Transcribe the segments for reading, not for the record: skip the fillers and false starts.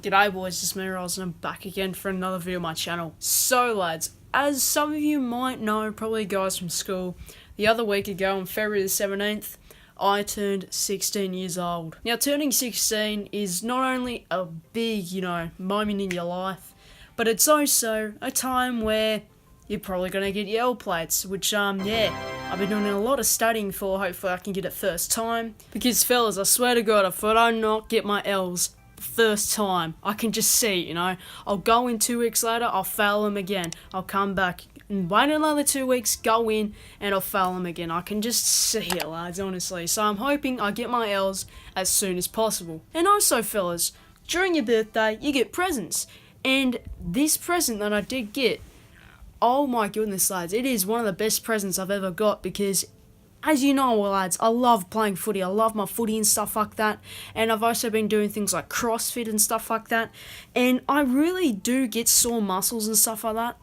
G'day boys, it's me Roz and I'm back again for another video on my channel. So lads, as some of you might know, probably guys from school, the other week ago on February the 17th, I turned 16 years old. Now turning 16 is not only a big, moment in your life, but it's also a time where you're probably going to get your L plates, which, I've been doing a lot of studying for. Hopefully I can get it first time. Because fellas, I swear to God, if I do not get my L's first time, I can just see, I'll go in 2 weeks later, I'll fail them again. I'll come back and wait another 2 weeks, go in, and I'll fail them again. I can just see it, lads, honestly. So I'm hoping I get my L's as soon as possible. And also, fellas, during your birthday, you get presents. And this present that I did get, oh my goodness, lads, it is one of the best presents I've ever got because, as you know, lads, I love playing footy. I love my footy and stuff like that. And I've also been doing things like CrossFit and stuff like that. And I really do get sore muscles and stuff like that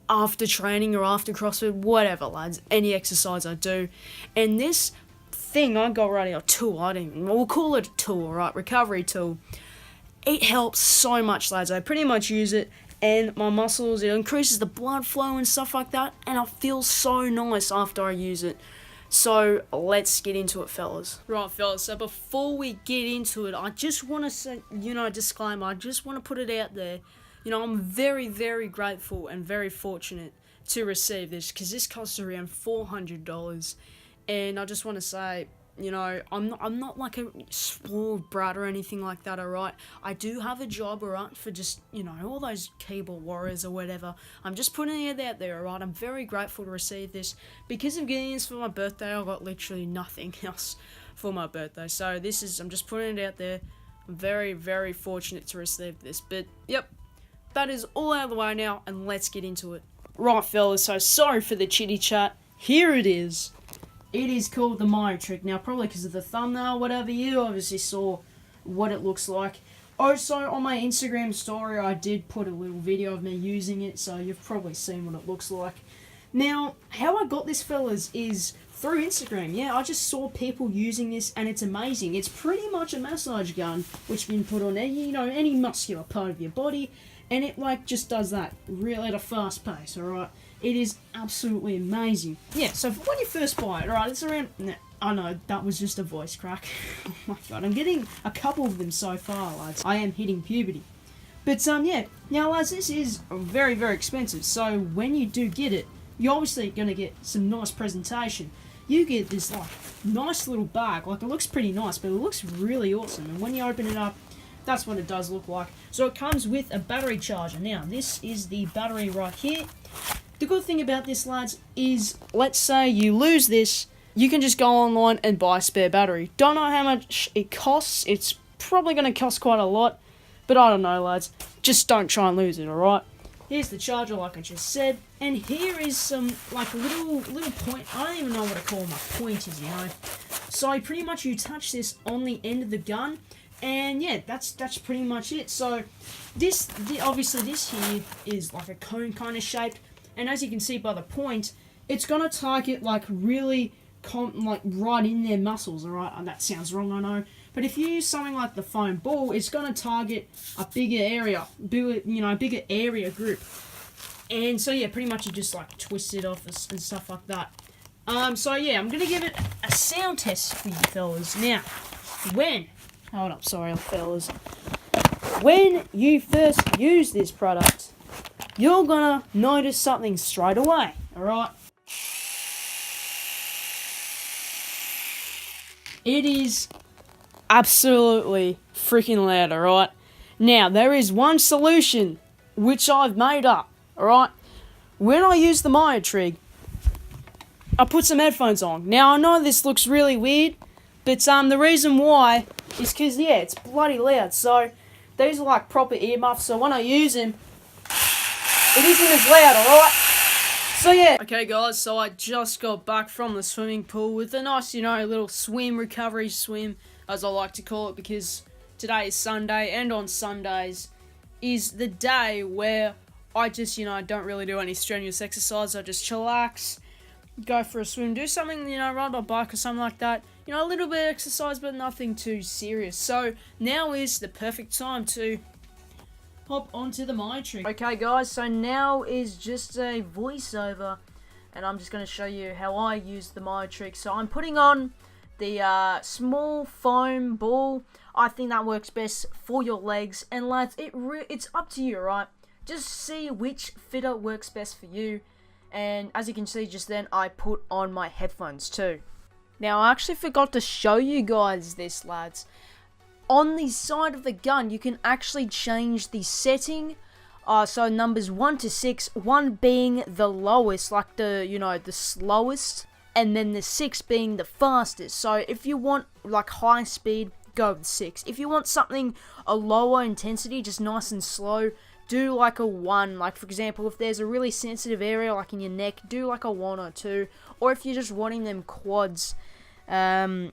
after training or after CrossFit, whatever, lads. Any exercise I do. And this thing I got right here, tool, we'll call it a tool, right? Recovery tool. It helps so much, lads. I pretty much use it. And my muscles, it increases the blood flow and stuff like that. And I feel so nice after I use it. So let's get into it, fellas. Right, fellas, so before we get into it, I just want to say, disclaimer, I just want to put it out there. I'm very, very grateful and very fortunate to receive this because this costs around $400. And I just want to say, I'm not like a spoiled brat or anything like that, alright? I do have a job, alright, for just, all those keyboard warriors or whatever. I'm just putting it out there, alright? I'm very grateful to receive this. Because of getting this for my birthday, I got literally nothing else for my birthday. So I'm just putting it out there. I'm very, very fortunate to receive this. But, yep, that is all out of the way now, and let's get into it. Right, fellas, so sorry for the chitty chat. Here it is. It is called the Myo-Trig. Now, probably because of the thumbnail, whatever, you obviously saw what it looks like. Also, on my Instagram story, I did put a little video of me using it, so you've probably seen what it looks like. Now, how I got this, fellas, is through Instagram. Yeah, I just saw people using this, and it's amazing. It's pretty much a massage gun, which you can put on any muscular part of your body, and it, just does that, really at a fast pace, alright? It is absolutely amazing. Yeah, so when you first buy it, alright, it's around... I know, that was just a voice crack. Oh my god, I'm getting a couple of them so far, lads. I am hitting puberty. But, yeah. Now, lads, this is very, very expensive. So, when you do get it, you're obviously going to get some nice presentation. You get this, nice little bag. It looks pretty nice, but it looks really awesome. And when you open it up, that's what it does look like. So, it comes with a battery charger. Now, this is the battery right here. The good thing about this, lads, is, let's say you lose this, you can just go online and buy a spare battery. Don't know how much it costs. It's probably going to cost quite a lot, but I don't know, lads. Just don't try and lose it, alright? Here's the charger, like I just said, and here is some, little point. I don't even know what to call my pointers, So, pretty much you touch this on the end of the gun, and yeah, that's pretty much it. So, obviously this here is like a cone kind of shaped. And as you can see by the point, it's going to target, really, right in their muscles, alright? That sounds wrong, I know. But if you use something like the foam ball, it's going to target a bigger area, bigger area group. And so, yeah, pretty much you just, twist it off and stuff like that. So, yeah, I'm going to give it a sound test for you fellas. Now, hold up, sorry, fellas. When you first use this product, you're gonna notice something straight away, alright? It is absolutely freaking loud, alright? Now, there is one solution which I've made up, alright? When I use the Myo-Trig, I put some headphones on. Now, I know this looks really weird, but the reason why is because, yeah, it's bloody loud. So, these are proper earmuffs, so when I use them, it isn't as loud, alright? So yeah. Okay guys, so I just got back from the swimming pool with a nice, little recovery swim, as I like to call it, because today is Sunday, and on Sundays is the day where I just, don't really do any strenuous exercise. I just chillax, go for a swim, do something, ride my bike or something like that. A little bit of exercise, but nothing too serious. So now is the perfect time to hop onto the Myo-Trig. Okay guys, so now is just a voiceover, and I'm just going to show you how I use the Myo-Trig. So I'm putting on the small foam ball. I think that works best for your legs, and lads, it's up to you, right? Just see which fitter works best for you. And as you can see just then, I put on my headphones too. Now I actually forgot to show you guys this, lads. On the side of the gun, you can actually change the setting. So numbers 1 to 6, 1 being the lowest, like the slowest, and then the 6 being the fastest. So if you want like high speed, go with 6. If you want something a lower intensity, just nice and slow, do like a 1. Like for example, if there's a really sensitive area like in your neck, do like a 1 or 2. Or if you're just wanting them quads, a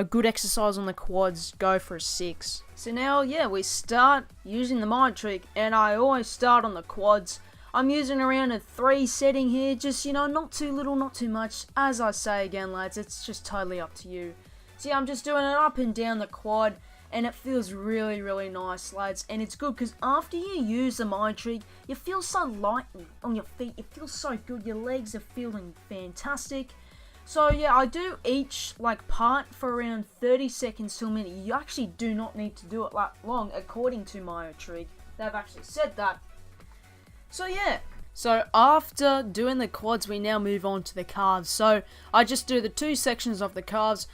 good exercise on the quads, go for a 6. So now, yeah, we start using the Myo-Trig, and I always start on the quads. I'm using around a 3 setting here, just, not too little, not too much. As I say again, lads, it's just totally up to you. See, I'm just doing it up and down the quad, and it feels really, really nice, lads. And it's good because after you use the Myo-Trig, you feel so light on your feet. It feels so good. Your legs are feeling fantastic. So yeah, I do each part for around 30 seconds to a minute. You actually do not need to do it that long, according to Myo-Trig. They've actually said that. So yeah. So after doing the quads, we now move on to the calves. So I just do the 2 sections of the calves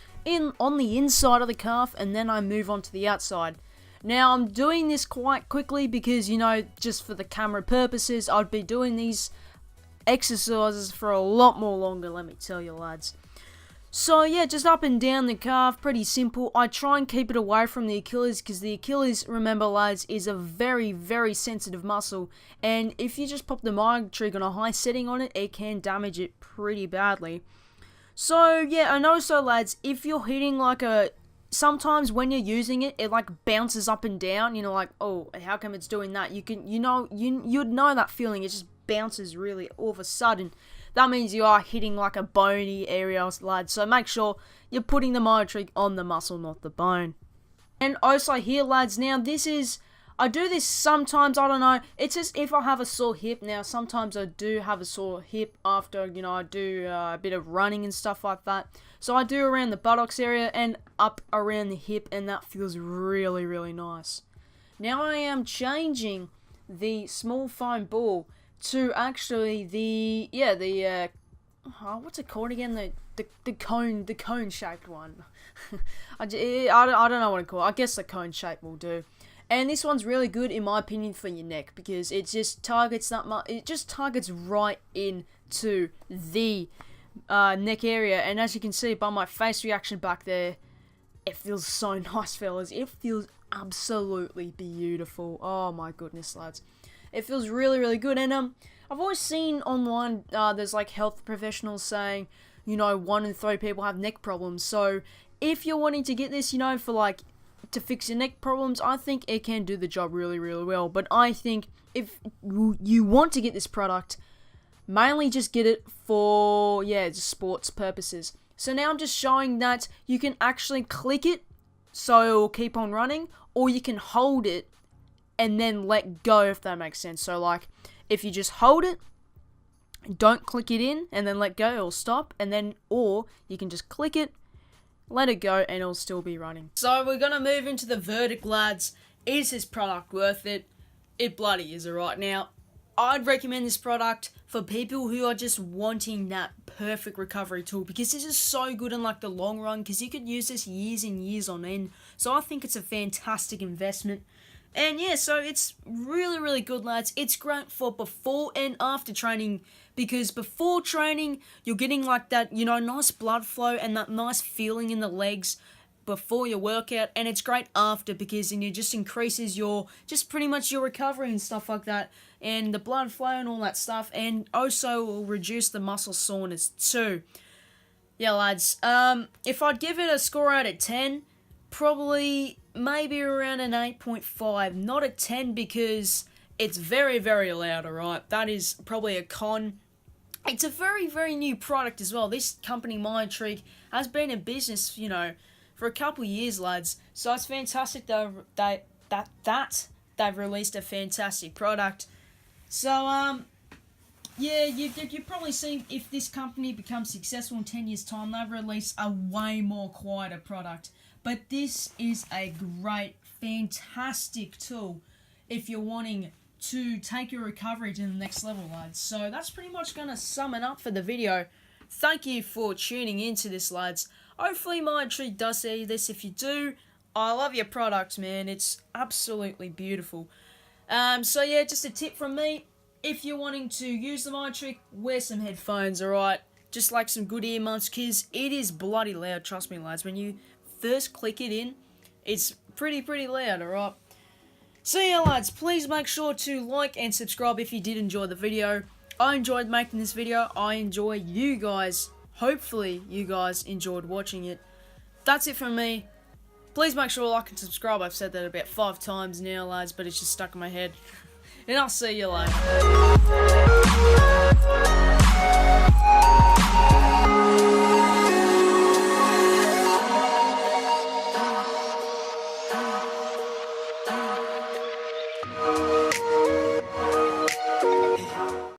on the inside of the calf, and then I move on to the outside. Now I'm doing this quite quickly because, just for the camera purposes, I'd be doing these exercises for a lot more longer, let me tell you, lads. So yeah, just up and down the calf, pretty simple. I try and keep it away from the Achilles because the Achilles, remember lads, is a very, very sensitive muscle, and if you just pop the Myo-Trig on a high setting on it, it can damage it pretty badly. So yeah, and also lads, if you're hitting sometimes when you're using it, it bounces up and down, oh, how come it's doing that? You'd know that feeling. It just bounces really all of a sudden. That means you are hitting a bony area, lads. So make sure you're putting the Myo-Trig on the muscle, not the bone. And also here, lads, now I do this sometimes, I don't know, it's just if I have a sore hip. Now sometimes I do have a sore hip after, I do a bit of running and stuff like that. So I do around the buttocks area and up around the hip, and that feels really, really nice. Now I am changing the small foam ball to actually what's it called again? The cone shaped one. I don't know what to call it. I guess the cone shape will do. And this one's really good in my opinion for your neck because it just targets it just targets right into the neck area. And as you can see by my face reaction back there, it feels so nice, fellas. It feels absolutely beautiful. Oh my goodness, lads. It feels really, really good. And I've always seen online there's health professionals saying, 1 in 3 people have neck problems. So if you're wanting to get this, for to fix your neck problems, I think it can do the job really, really well. But I think if you want to get this product, mainly just get it for, just sports purposes. So now I'm just showing that you can actually click it so it will keep on running, or you can hold it and then let go, if that makes sense. So if you just hold it, don't click it in, and then let go, it'll stop, and then, or you can just click it, let it go, and it'll still be running. So we're gonna move into the verdict, lads. Is this product worth it? It bloody is, alright. Now, I'd recommend this product for people who are just wanting that perfect recovery tool, because this is so good in the long run, because you could use this years and years on end. So I think it's a fantastic investment. And yeah, so it's really, really good, lads. It's great for before and after training, because before training, you're getting that, nice blood flow and that nice feeling in the legs before your workout. And it's great after, because then it just increases pretty much your recovery and stuff like that, and the blood flow and all that stuff, and also will reduce the muscle soreness too. Yeah, lads, if I'd give it a score out of 10, probably maybe around an 8.5, not a 10, because it's very, very loud, alright? That is probably a con. It's a very, very new product as well. This company, Myo-Trig, has been in business, for a couple years, lads. So it's fantastic that they've released a fantastic product. So, yeah, you've probably seen if this company becomes successful in 10 years' time, they've released a way more quieter product. But this is a great, fantastic tool if you're wanting to take your recovery to the next level, lads. So that's pretty much going to sum it up for the video. Thank you for tuning into this, lads. Hopefully Myo-Trig does see this. If you do, I love your product, man. It's absolutely beautiful. So yeah, just a tip from me. If you're wanting to use the Myo-Trig, wear some headphones, alright? Just like some good ear muffs, because it is bloody loud, trust me, lads. When you first click it in, it's pretty loud, alright? So yeah, lads, please make sure to like and subscribe if you did enjoy the video. I enjoyed making this video. I enjoy you guys. Hopefully you guys enjoyed watching it. That's it from me. Please make sure to like and subscribe. I've said that about 5 times now, lads, but it's just stuck in my head. And I'll see you later.